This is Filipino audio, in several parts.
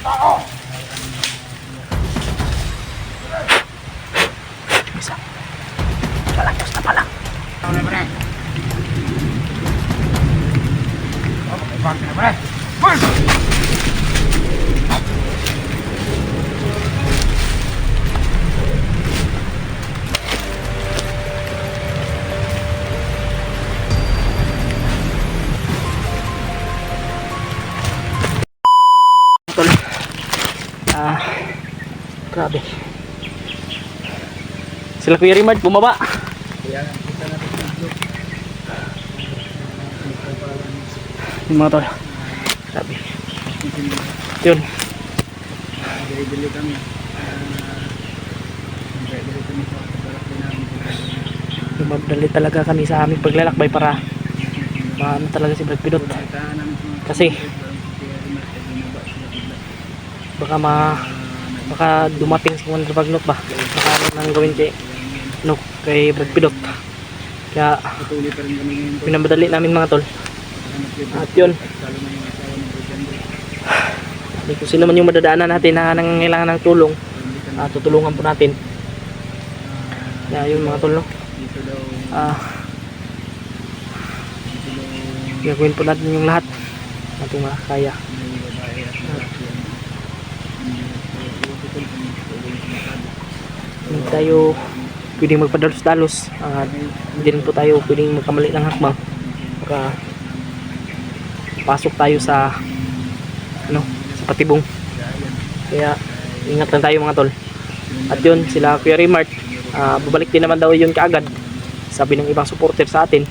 Isa. Kalagos na pala. Grabe. Sila Kuya Rimard bumaba. Yung mga tol. Grabe. Yun. Lumabdali talaga kami sa aming paglalakbay para maano talaga si Brad Pidot. Kasi baka dumating si Wonder Bagnot ba, baka ano nang gawin kay Brad Pidot, kaya pinamadali namin mga tol. At yun, kung sino man yung madadaanan natin na nangangailangan ng tulong, tutulungan po natin. Kaya yun mga tol, no? Gagawin po natin yung lahat natin makakaya. Hindi tayo pwedeng magpadalos-dalos, hindi rin po tayo pwedeng magkamali ng hakbang, baka pasok tayo sa sa patibong. Kaya ingat lang tayo mga tol. At yun, sila Kuya Rimard, babalik din naman daw yun kaagad, sabi ng ibang supporter sa atin.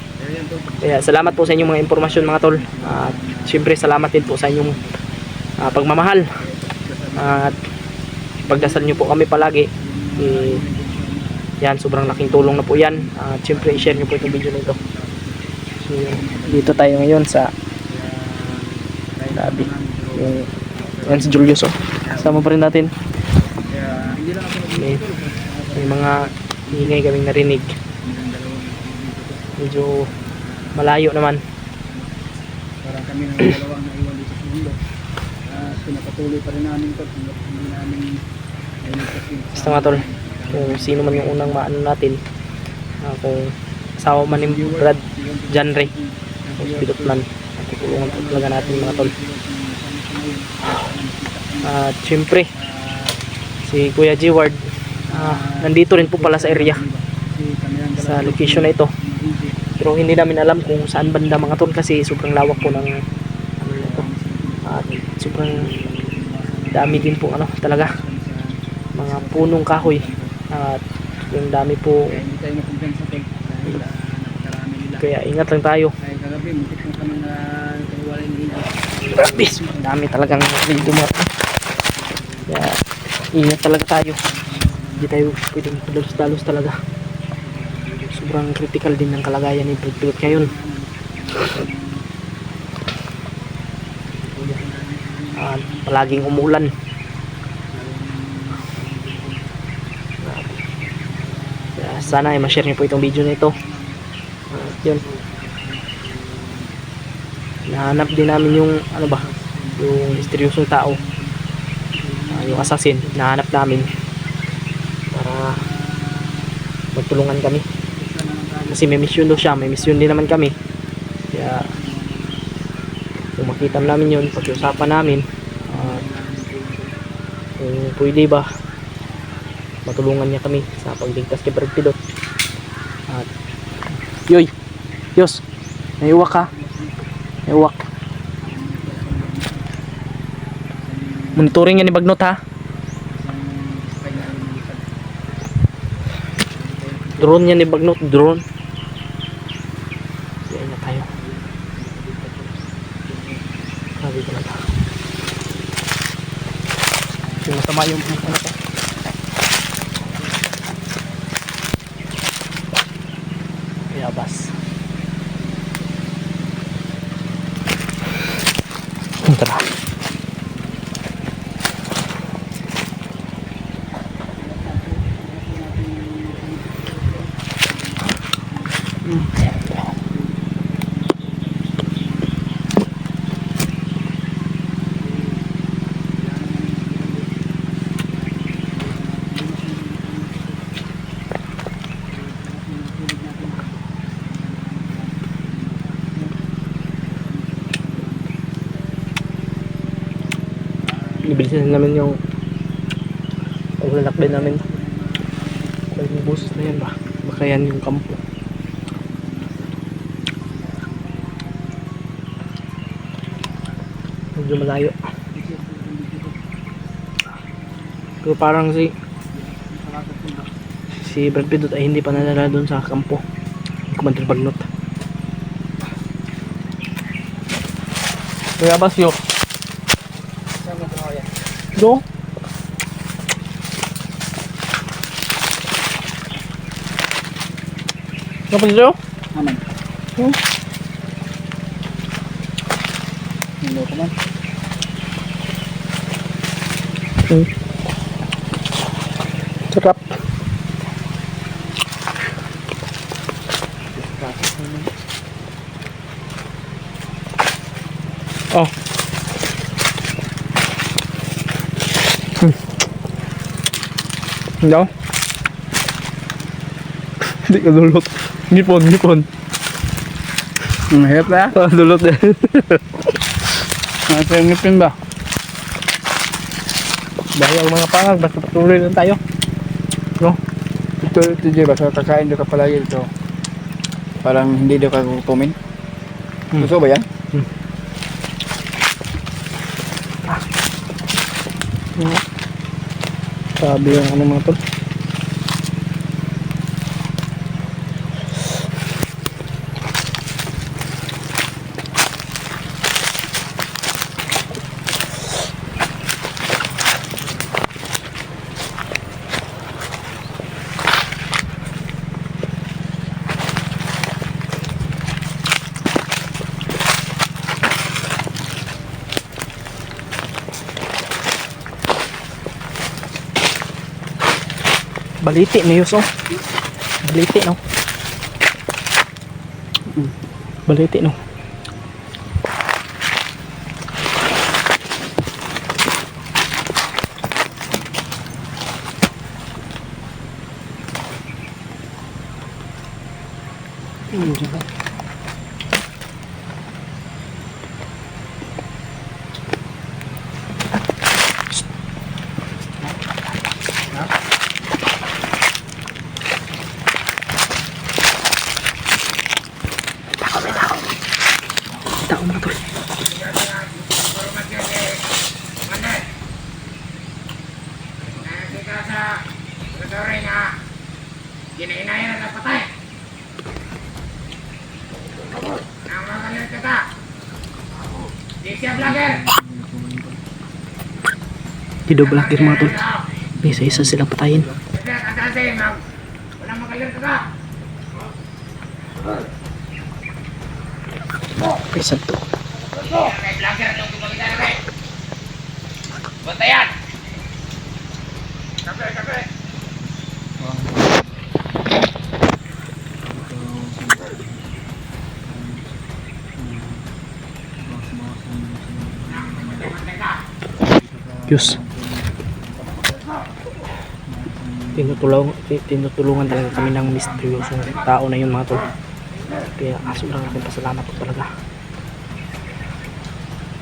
Kaya salamat po sa inyong mga impormasyon mga tol. At syempre salamat din po sa inyong pagmamahal, at pagdasal nyo po kami palagi. Yan, sobrang laking tulong na po yan. Syempre i-share nyo po itong video na ito. So, dito tayo ngayon sa Labi. Yan si Julius, kasama pa rin natin. May mga ingay kaming narinig. Medyo malayo naman. Parang kami ng dalawang naiwan dito sa mundo. Pinapatuloy pa rin namin ito. Hindi namin basta mga tol, kung sino man yung unang maano natin, kung asawa man ni Brad Janre, kung Pidot man, tutulungan po talaga natin mga tol. At syempre si Kuya G-Ward, nandito rin po pala sa area, sa location na ito, pero hindi namin alam kung saan banda mga tol, kasi sobrang lawak po ng ito. At sobrang dami din po talaga mga punong kahoy, at yung dami po, kaya ingat lang tayo. Grabe, dami talagang dumating, kaya ingat talaga tayo. Hindi tayo pwedeng dalos-dalos talaga. Sobrang critical din ng kalagayan ni Brad Pidot ngayon. Palaging umulan. Sana ay ma-share niyo po itong video nito. Yun. Nahanap din namin yung yung misteryosong tao, yung assassin. Nahanap namin para magtulungan kami, kasi may mission daw siya, may mission din naman kami. Kaya kung makita namin yun, pag-usapan namin kung pwede ba matulungan niya kami sa pagligtas kay Brad Pidot. At yoy, Diyos, naiwak ka, naiwak. Monitoring yan ni Bagnot, ha. Drone yan ni Bagnot, drone. Yan na tayo. Sabi ko na ito, yung masama yung ko. Bas. Ito na. Ayusin namin yung paglalakbay namin. Kaya yung boses na yan ba? Baka yan yung kampo. Medyo malayo. Pero parang si Brad Pitt ay hindi pa nalala doon sa kampo. Commander Bagnot. Kaya Basyo. Do? Apa sih, Aman. Hmm? Hello, kaman. Sarap. Oh. Đâu? Hindi ka dulot. Ngipon. Ang hirap na. Dulot din. Ito yung ngipin ba? Dahil ang mga pangag, basta patuloy lang tayo. No? Ito Jay, basta kakain daw ka palagi ito. Parang hindi daw ka kukumin. Gusto ba yan? Sabi yung ano mga tol. Baliti ni Yus, oh. Baliti, no? Baliti, no? Tao mga tol. Ginainayan na patay. Namagalit ka ka. Di siya vlogger. Tido balakir mga tol. Isa-isa silang patayin. Walang magalit ka ka. Isa to. May vlogger itong kumagita na kayo. Bantayan. Kape. Diyos. Tinutulungan talaga kami ng misteryosong tao na yun mga tol. Kaya sobrang aking pasalamat ko talaga.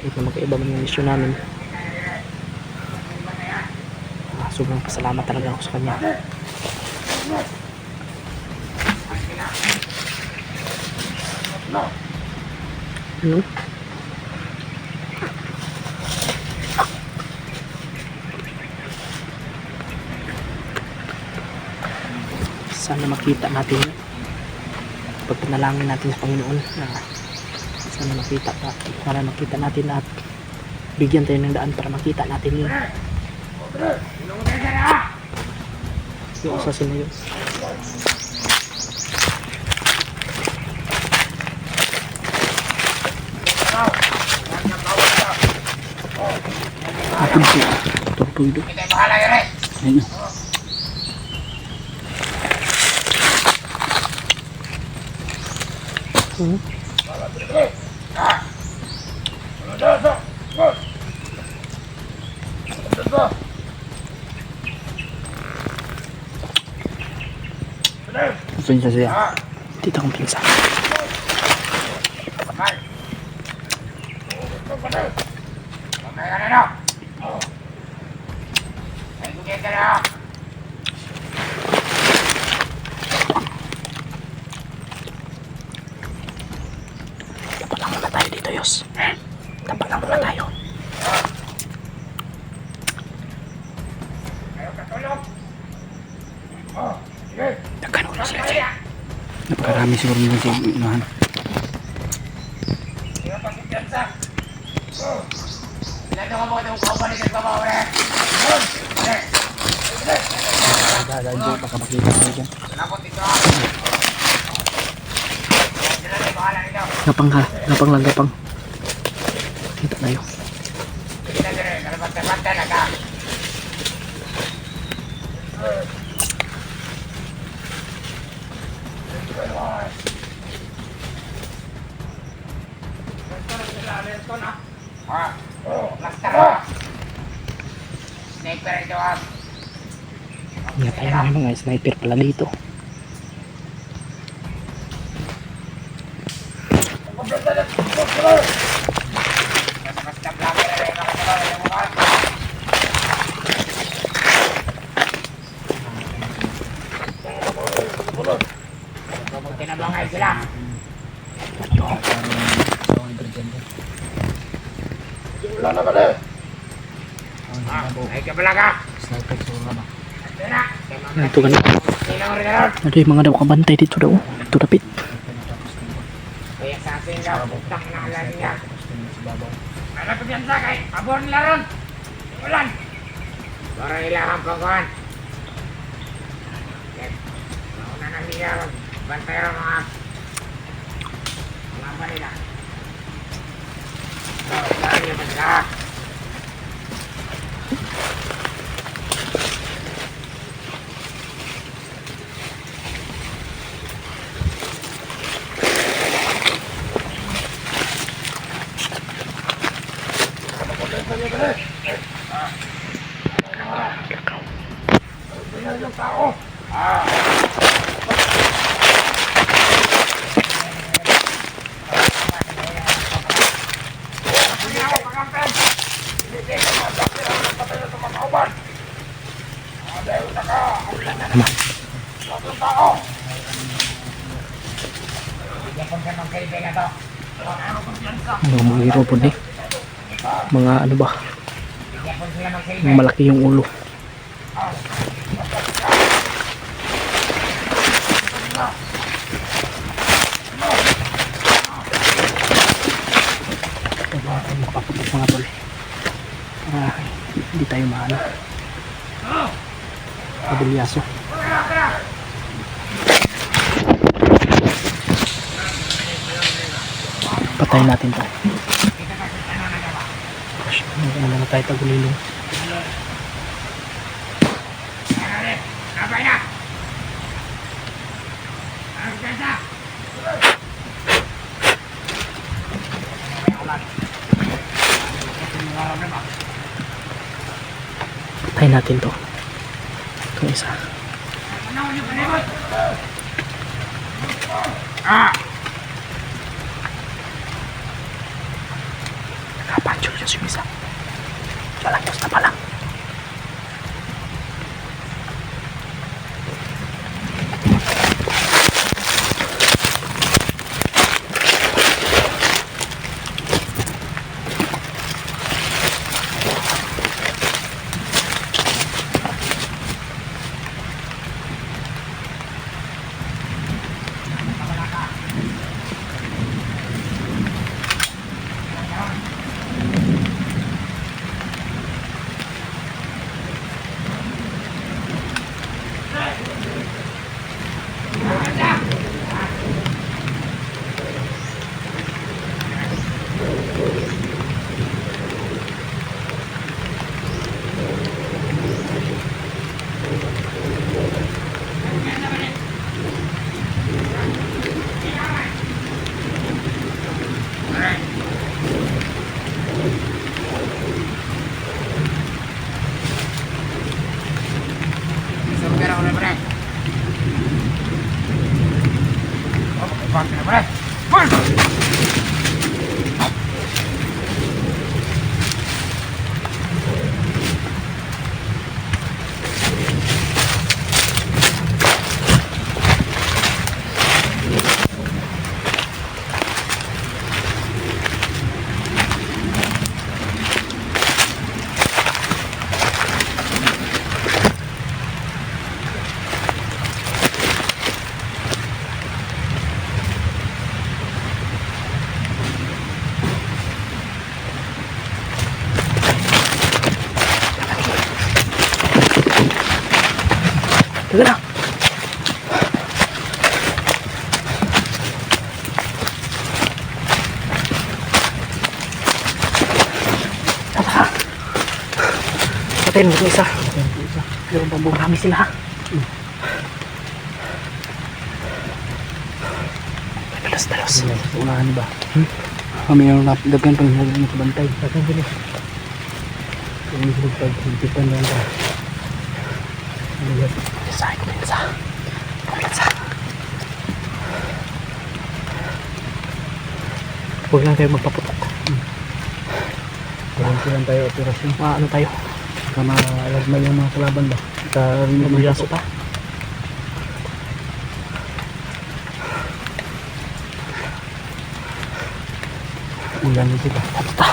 Kahit na magkaiba man yung mission namin, sobrang pasalamat talaga ako sa kanya. Ano? Sana makita natin, pagpanalangin natin sa Panginoon na sana makita natin at bigyan tayo ng daan para makita natin yun. Yung assassin na yun. Atin po, torpedo. Kita bahala ya, Ray. Ayun. Pasensya siya. Dito akong pinsan. Mamaya na. Ano sila dyan? Napakarami siguro nila sa unahan. Dadaan baka makita tayo dyan. Gapang lang, gapang. Kita tayo. Sniper ito ah. Ingat tayo, may mga sniper pala dito. Basta vlogger na rin ako sa yung mga. Tinabangay sila. Ay kabalaga. Sniper siguro na. Ito ganito. Ada yung mga daw kabantay dito daw. Ito dapit. Kaya sa atin daw, butang na alam niya. Ano ito yan sa kay? Abor nila ron. Ulan. Para ilahang pagkuhan. Mauna na niya ron. Bantay ron mga nila. Saan niyo ba sila? Mga mahiro po eh. Mga ano ba? Mga malaki yung ulo. Paputok mga tol. Hindi tayo maano. Kabilyaso. Patayin natin to. Ano na tayo tagulilong. Sabay na! Ang ganda! Patayin natin to. Itong isa. Ah! Nakapancho dyan yung isa. Lalagos na pala. Patayin mo itong isa. Isa. Pero marami sila ha. Dalos. Unahan ba? Kami yung napagdagan pa ng bantay. Dagan din. Kung hindi sila pagpitan lang ka. Isa, kumpensa. Huwag lang tayo magpaputok. Parang silang tayo operasyon. Ano tayo? Kama alarma yung mga kalaban ba? Maglaso pa. Ulan nito ba? Tata.